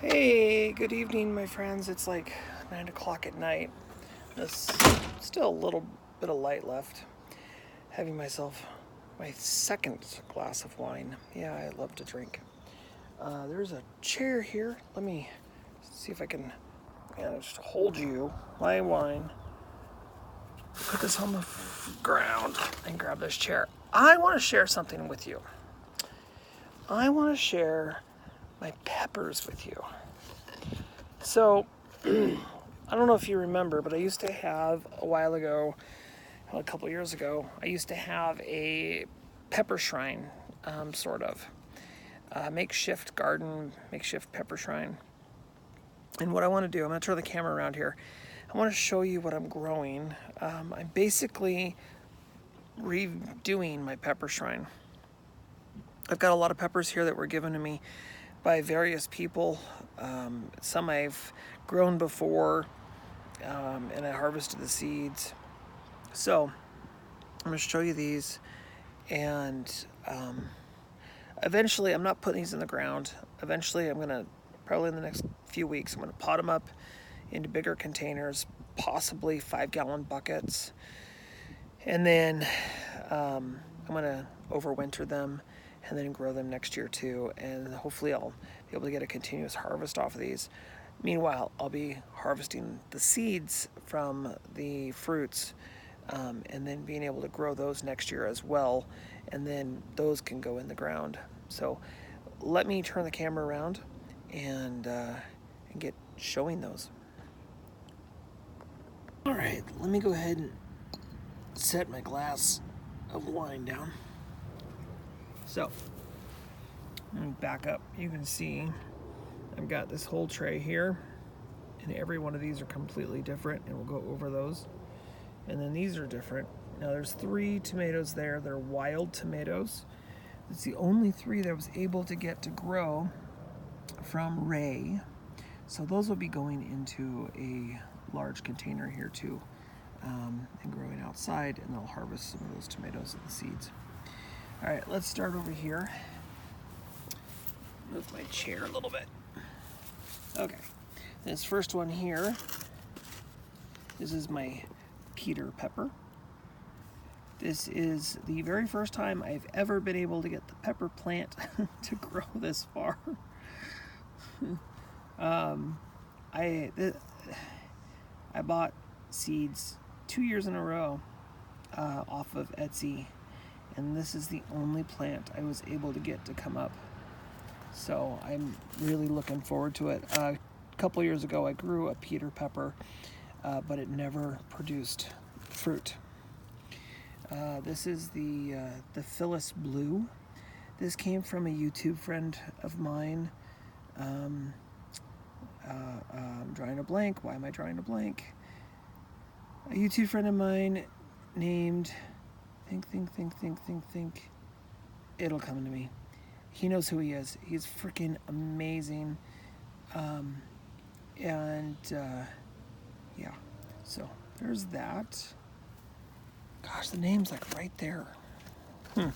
Hey, good evening, my friends. It's like 9 o'clock at night. There's still a little bit of light left. Having myself my second glass of wine. Yeah, I love to drink. There's a chair here. Let me see if I can manage to hold you my wine. Put this on the ground and grab this chair. I want to share something with you. I want to share my peppers with you. So, I don't know if you remember, but I used to have a while ago, a couple years ago, I used to have a pepper shrine, sort of. Makeshift garden, makeshift pepper shrine. And what I want to do, I'm going to turn the camera around here. I want to show you what I'm growing. I'm basically redoing my pepper shrine. I've got a lot of peppers here that were given to me by various people. Some I've grown before, and I harvested the seeds. So I'm going to show you these, and eventually I'm not putting these in the ground. Eventually I'm going to, probably in the next few weeks, I'm going to pot them up into bigger containers, possibly 5-gallon buckets, and then I'm going to overwinter them and then grow them next year too, and hopefully I'll be able to get a continuous harvest off of these. Meanwhile, I'll be harvesting the seeds from the fruits, and then being able to grow those next year as well, and then those can go in the ground. So let me turn the camera around and get showing those. All right, let me go ahead and set my glass of wine down. So let me back up. You can see I've got this whole tray here, and every one of these are completely different, and we'll go over those. And then these are different. Now there's 3 tomatoes there. They're wild tomatoes. It's the only 3 that I was able to get to grow from Ray. So those will be going into a large container here too, and growing outside, and I'll harvest some of those tomatoes and the seeds. All right, let's start over here. Move my chair a little bit. Okay, this first one here, this is my Peter pepper. This is the very first time I've ever been able to get the pepper plant to grow this far. I bought seeds 2 years in a row off of Etsy, and this is the only plant I was able to get to come up. So I'm really looking forward to it. A couple years ago I grew a Peter pepper, but it never produced fruit. This is the Phyllis Blue. This came from a YouTube friend of mine. I'm drawing a blank. Why am I drawing a blank? A YouTube friend of mine named, think. It'll come to me. He knows who he is. He's freaking amazing. Yeah, so there's that. Gosh, the name's like right there. And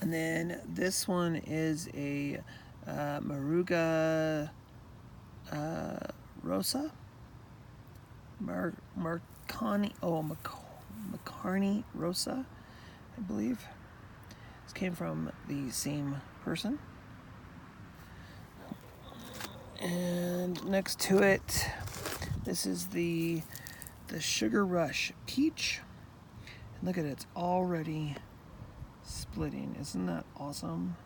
then this one is a Maruga Rosa. Macaroni Rosa, I believe. This came from the same person. And next to it, this is the Sugar Rush Peach. And look at it, it's already splitting. Isn't that awesome?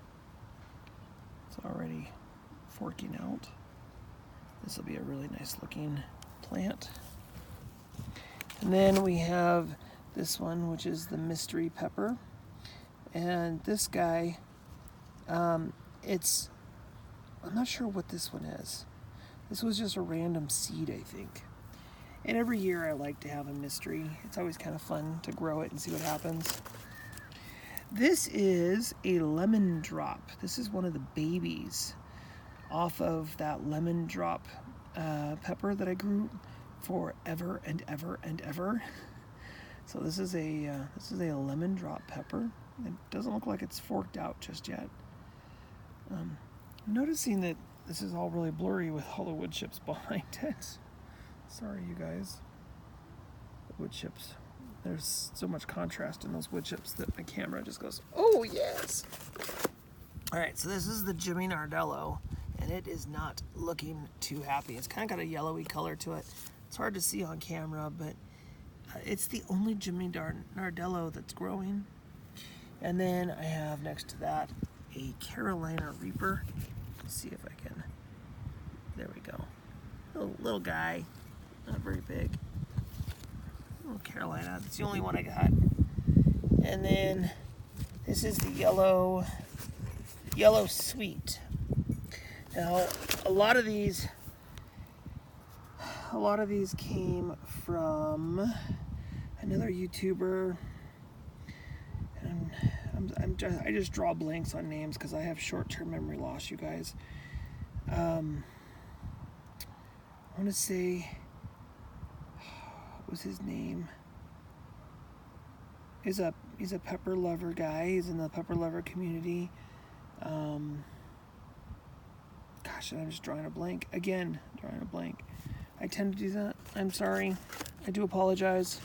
It's already forking out. This will be a really nice looking plant. And then we have this one, which is the mystery pepper. And this guy, I'm not sure what this one is. This was just a random seed, I think. And every year I like to have a mystery. It's always kind of fun to grow it and see what happens. This is a lemon drop. This is one of the babies off of that lemon drop pepper that I grew forever and ever and ever. So this is a lemon drop pepper. It doesn't look like it's forked out just yet. I'm noticing that this is all really blurry with all the wood chips behind it. Sorry, you guys. The wood chips. There's so much contrast in those wood chips that my camera just goes, oh yes! Alright, so this is the Jimmy Nardello, and it is not looking too happy. It's kind of got a yellowy color to it. It's hard to see on camera, but it's the only Jimmy Nardello that's growing. And then I have next to that a Carolina Reaper. Let's see if I can, there we go. Little guy, not very big. Little Carolina, that's the only one I got. And then this is the yellow sweet. Now, a lot of these came from another YouTuber, and I just draw blanks on names because I have short-term memory loss, you guys. I want to say, what was his name? He's a pepper lover guy. He's in the pepper lover community. Gosh, I'm just drawing a blank. Again, drawing a blank. I tend to do that. I'm sorry. I do apologize.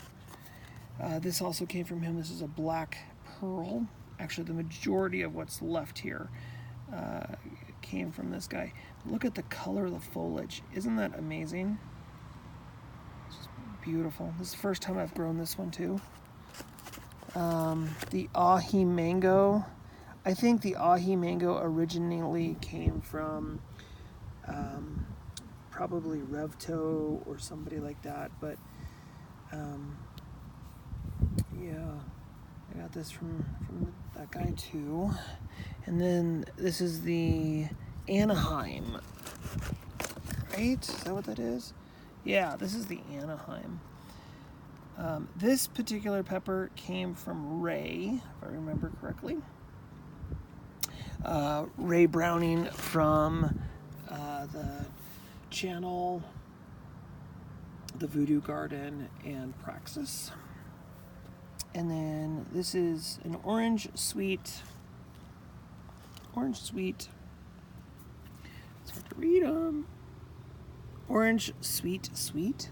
This also came from him. This is a black pearl. Actually, the majority of what's left here came from this guy. Look at the color of the foliage. Isn't that amazing? It's just beautiful. This is the first time I've grown this one too. The Ahi Mango. I think the Ahi Mango originally came from probably Revto or somebody like that, but yeah, I got this from that guy too. And then this is the Anaheim, right? Is that what that is? Yeah, this is the Anaheim. This particular pepper came from Ray, if I remember correctly. Ray Browning from the channel The Voodoo Garden and Praxis. And then this is an orange sweet. It's hard to read them. Orange sweet.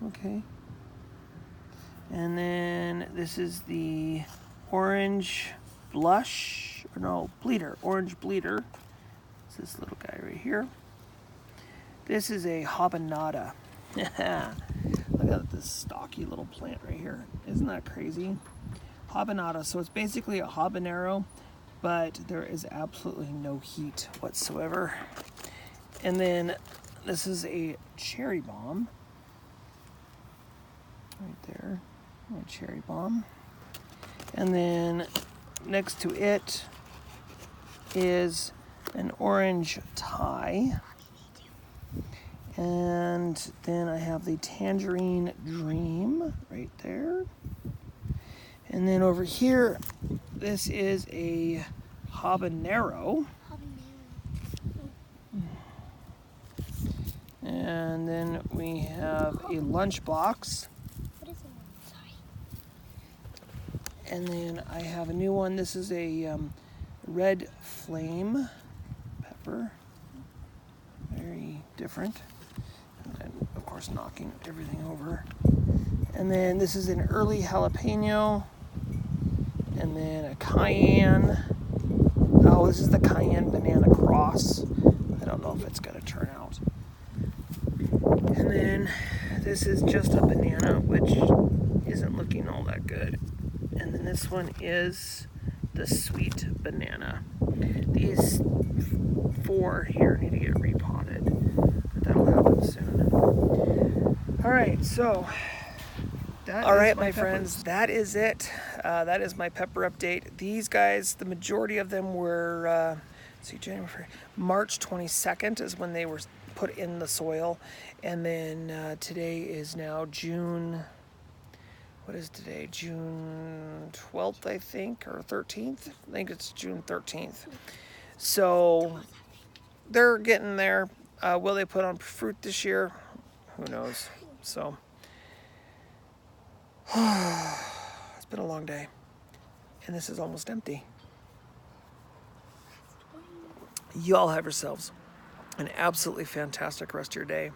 Okay. And then this is the orange blush, or no, bleeder, orange bleeder. It's this little guy right here. This is a habanada. Look at this stocky little plant right here. Isn't that crazy? Habanada, so it's basically a habanero, but there is absolutely no heat whatsoever. And then this is a cherry bomb. Right there, a cherry bomb. And then next to it is an orange Thai. And then I have the Tangerine Dream right there. And then over here, this is a habanero. And then we have a lunchbox. What is it? Sorry. And then I have a new one. This is a red flame pepper. Very different. And of course, knocking everything over. And then this is an early jalapeno. And then a cayenne. Oh, this is the cayenne banana cross. I don't know if it's going to turn out. And then this is just a banana, which isn't looking all that good. And then this one is the sweet banana. These 4 here need to get repotted, but that'll happen soon. All right, so all right, my friends, that is it. That is my pepper update. These guys, the majority of them were, March 22nd is when they were put in the soil. And then today is now June, what is today? June 12th, I think, or 13th? I think it's June 13th. So they're getting there. Will they put on fruit this year? Who knows? So it's been a long day, and this is almost empty. Y'all have yourselves an absolutely fantastic rest of your day.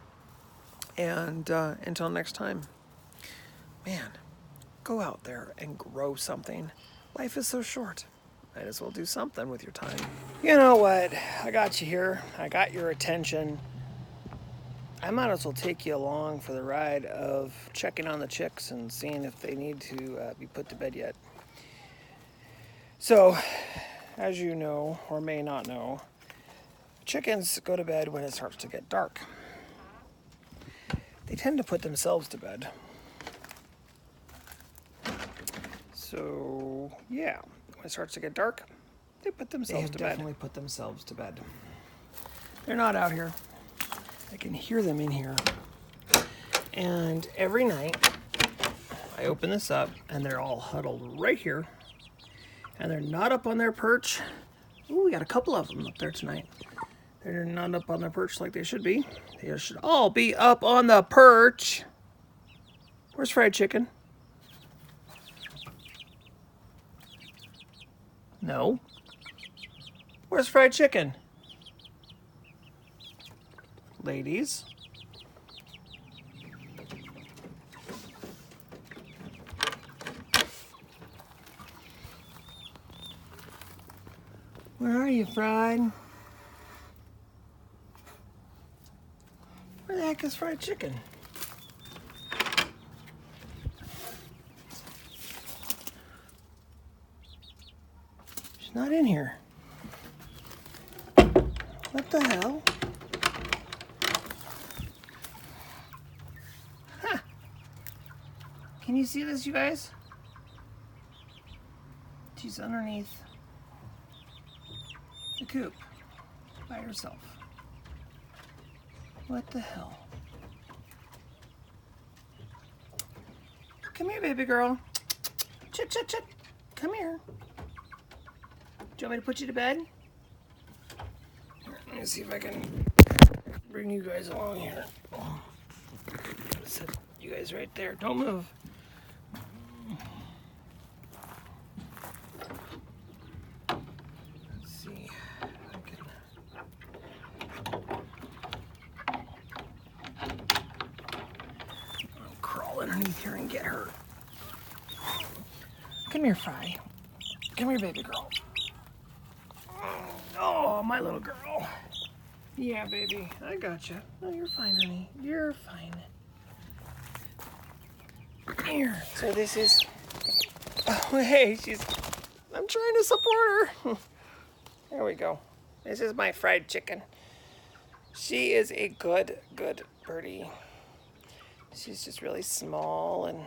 And until next time, man, go out there and grow something. Life is so short. Might as well do something with your time. You know what? I got you here. I got your attention. I might as well take you along for the ride of checking on the chicks and seeing if they need to be put to bed yet. So, as you know, or may not know, chickens go to bed when it starts to get dark. They tend to put themselves to bed. So, yeah, when it starts to get dark, they put themselves to bed. They have definitely put themselves to bed. They're not out here. I can hear them in here. And every night, I open this up, and they're all huddled right here. And they're not up on their perch. Ooh, we got a couple of them up there tonight. They're not up on their perch like they should be. They should all be up on the perch. Where's Fried Chicken? No. Where's Fried Chicken? Ladies. Where are you, Fried? Where the heck is Fried Chicken? She's not in here. What the hell? Huh. Can you see this, you guys? She's underneath the coop by herself. What the hell? Come here, baby girl. Chit, chit, chit. Come here. Do you want me to put you to bed? Here, let me see if I can bring you guys along here. Set you guys right there. Don't move. Let's see. I'll crawl underneath here and get her. Come here, Fry. Come here, baby girl. Oh, my little girl. Yeah, baby, I gotcha. No, you're fine, honey. You're fine. Here. So this is... Oh, hey, I'm trying to support her. There we go. This is my Fried Chicken. She is a good birdie. She's just really small and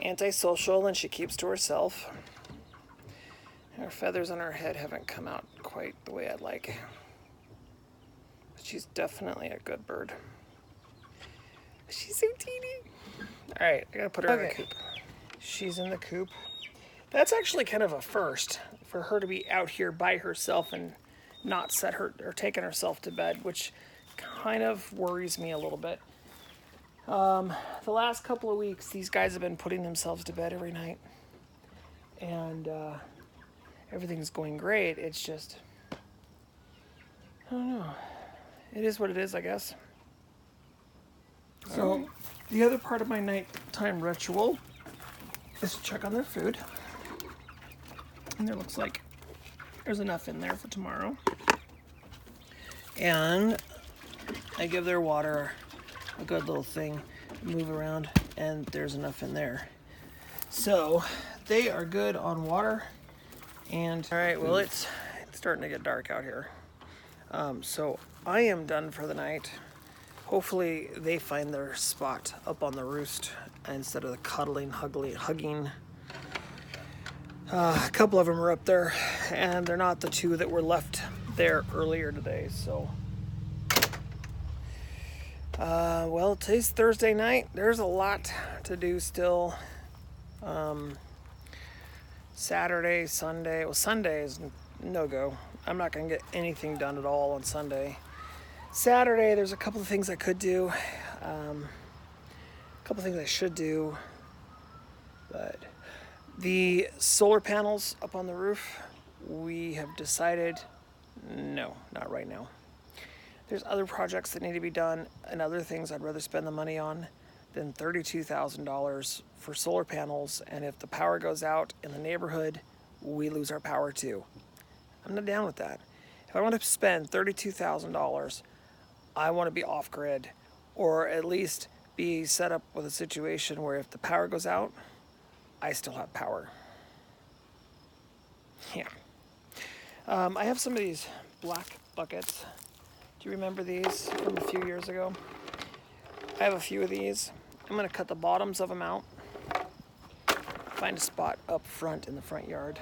antisocial, and she keeps to herself. Her feathers on her head haven't come out quite the way I'd like. But she's definitely a good bird. She's so teeny. All right, I gotta put her in the coop. She's in the coop. That's actually kind of a first for her to be out here by herself and not set her or taking herself to bed, which kind of worries me a little bit. The last couple of weeks, these guys have been putting themselves to bed every night, and everything's going great. It's just, I don't know. It is what it is, I guess. So, the other part of my nighttime ritual is to check on their food. And there looks like there's enough in there for tomorrow. And I give their water a good little thing, move around, and there's enough in there. So, they are good on water. And all right, well, it's starting to get dark out here. So I am done for the night. Hopefully they find their spot up on the roost instead of the hugging. A couple of them are up there, and they're not the two that were left there earlier today. So, well, today's Thursday night. There's a lot to do still. Saturday, Sunday. Well, Sunday is no-go. I'm not going to get anything done at all on Sunday. Saturday, there's a couple of things I could do. A couple of things I should do. But the solar panels up on the roof, we have decided, no, not right now. There's other projects that need to be done and other things I'd rather spend the money on than $32,000 for solar panels. And if the power goes out in the neighborhood, we lose our power too. I'm not down with that. If I want to spend $32,000, I want to be off grid, or at least be set up with a situation where if the power goes out, I still have power. Yeah. I have some of these black buckets. Do you remember these from a few years ago? I have a few of these. I'm going to cut the bottoms of them out, find a spot up front in the front yard,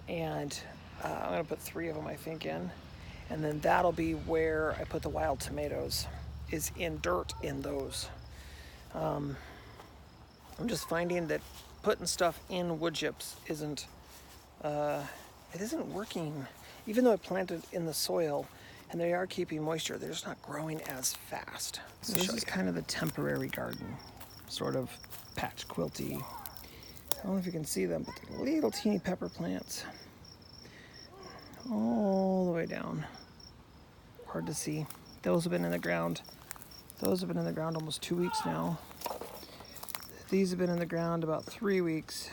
and I'm going to put 3 of them, I think, in. And then that'll be where I put the wild tomatoes, is in dirt in those. I'm just finding that putting stuff in wood chips isn't working. Even though I planted in the soil and they are keeping moisture, they're just not growing as fast. So this is kind of the temporary garden, sort of patch quilty. I don't know if you can see them, but they're little teeny pepper plants all the way down. Hard to see. Those have been in the ground. Those have been in the ground almost 2 weeks now. These have been in the ground about 3 weeks,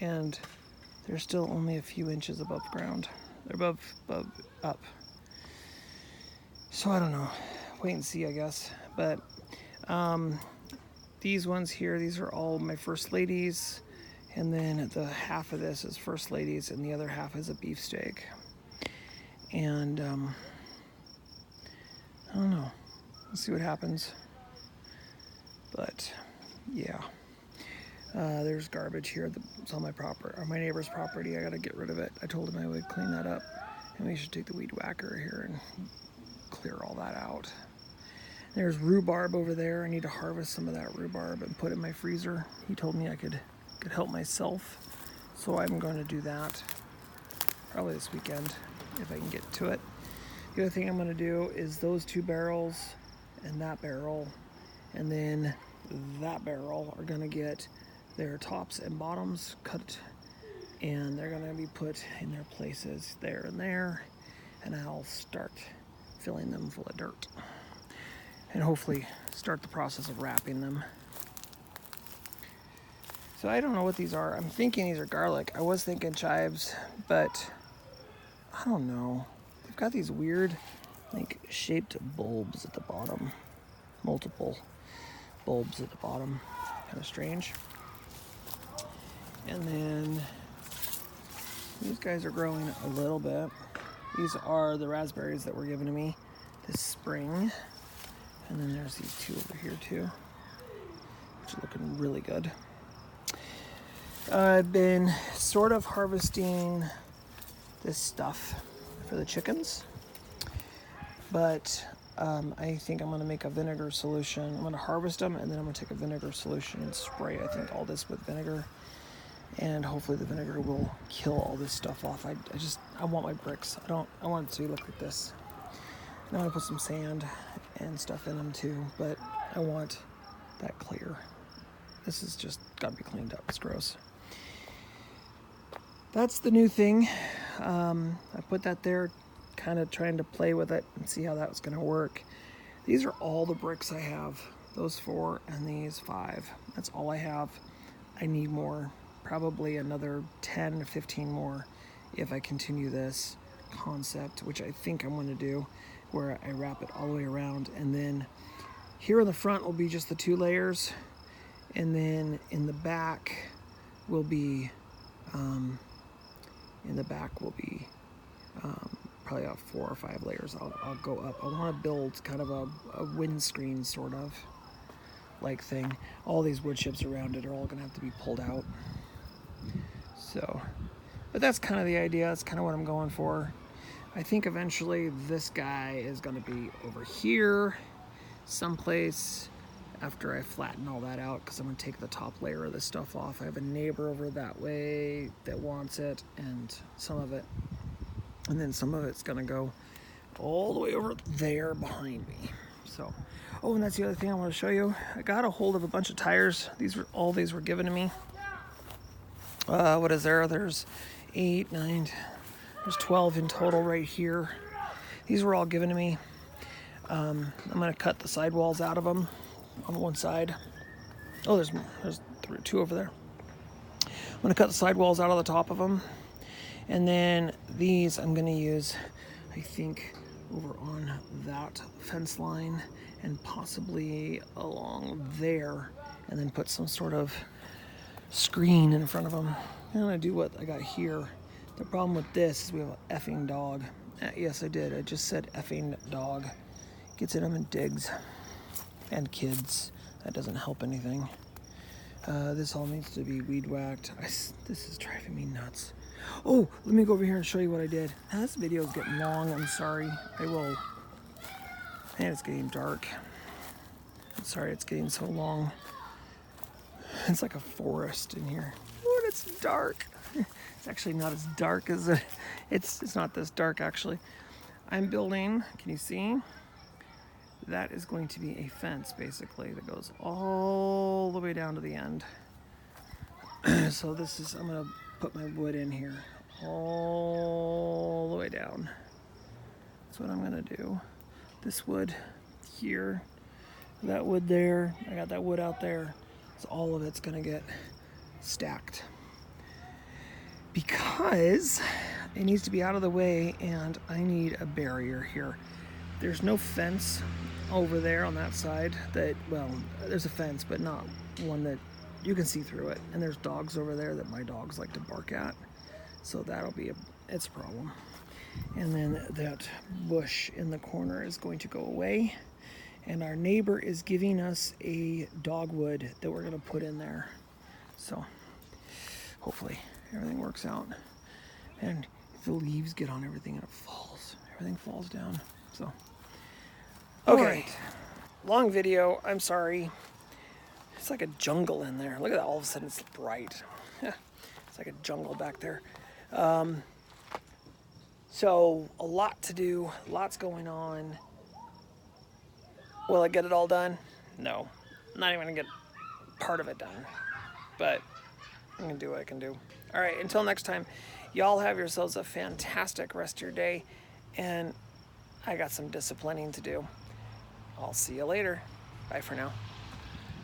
and they're still only a few inches above ground. They're above up. So I don't know. Wait and see, I guess. But these ones here, these are all my first ladies, and then the half of this is first ladies, and the other half is a beefsteak. And I don't know. Let's see what happens. But yeah, there's garbage here that's on my my neighbor's property. I gotta get rid of it. I told him I would clean that up, and we should take the weed whacker here and clear all that out. There's rhubarb over there. I need to harvest some of that rhubarb and put it in my freezer. He told me I could help myself, so I'm going to do that probably this weekend if I can get to it. The other thing I'm going to do is those 2 barrels and that barrel and then that barrel are going to get their tops and bottoms cut, and they're going to be put in their places there and there, and I'll start filling them full of dirt and hopefully start the process of wrapping them. So I don't know what these are. I'm thinking these are garlic. I was thinking chives, but I don't know. They've got these weird, like, shaped bulbs at the bottom. Multiple bulbs at the bottom. Kind of strange. And then these guys are growing a little bit. These are the raspberries that were given to me this spring. And then there's these 2 over here too, which are looking really good. I've been sort of harvesting this stuff for the chickens, but I think I'm going to make a vinegar solution. I'm going to harvest them, and then I'm going to take a vinegar solution and spray, I think, all this with vinegar, and hopefully the vinegar will kill all this stuff off. I want my bricks. I want it to look like this. And I'm going to put some sand and stuff in them too, but I want that clear. This has just got to be cleaned up. It's gross. That's the new thing. I put that there, kind of trying to play with it and see how that was going to work. These are all the bricks I have. Those 4 and these 5. That's all I have. I need more. Probably another 10 to 15 more if I continue this concept, which I think I'm going to do, where I wrap it all the way around. And then here in the front will be just the 2 layers. And then in the back will be probably about 4 or 5 layers. I'll go up. I want to build kind of a windscreen sort of like thing. All these wood chips around it are all going to have to be pulled out. So, but that's kind of the idea. That's kind of what I'm going for. I think eventually this guy is going to be over here someplace after I flatten all that out, because I'm going to take the top layer of this stuff off. I have a neighbor over that way that wants it, and some of it, and then some of it's going to go all the way over there behind me. So, oh, and that's the other thing I want to show you. I got a hold of a bunch of tires. All these were given to me. What is there? There's 8, 9, there's 12 in total right here. These were all given to me. I'm gonna cut the sidewalls out of them on one side. Oh, there's two over there. I'm gonna cut the sidewalls out of the top of them, and then these I'm gonna use, I think, over on that fence line and possibly along there, and then put some sort of screen in front of them. I'm gonna do what I got here. The problem with this is we have an effing dog. Yes, I did. I just said effing dog. Gets in them and digs. And kids. That doesn't help anything. This all needs to be weed whacked. This is driving me nuts. Oh, let me go over here and show you what I did. Now, this video is getting long. I'm sorry. I will. And it's getting dark. I'm sorry it's getting so long. It's like a forest in here. Oh, and it's dark. It's actually not as dark as it. It's not this dark actually. I'm building. Can you see? That is going to be a fence basically that goes all the way down to the end. So this is, I'm gonna put my wood in here all the way down. That's what I'm gonna do. This wood here, that wood there, I got that wood out there. So all of it's gonna get stacked because it needs to be out of the way, and I need a barrier here. There's no fence over there on that side that, well, there's a fence, but not one that you can see through it. And there's dogs over there that my dogs like to bark at. So that'll be it's a problem. And then that bush in the corner is going to go away. And our neighbor is giving us a dogwood that we're gonna put in there. So hopefully everything works out. And if the leaves get on everything and it falls, everything falls down. So, okay. Right. Long video, I'm sorry. It's like a jungle in there. Look at that, all of a sudden it's bright. It's like a jungle back there. So a lot to do, lots going on. Will I get it all done? No, I'm not even gonna get part of it done, but I'm gonna do what I can do. All right, until next time, y'all have yourselves a fantastic rest of your day, and I got some disciplining to do. I'll see you later. Bye for now.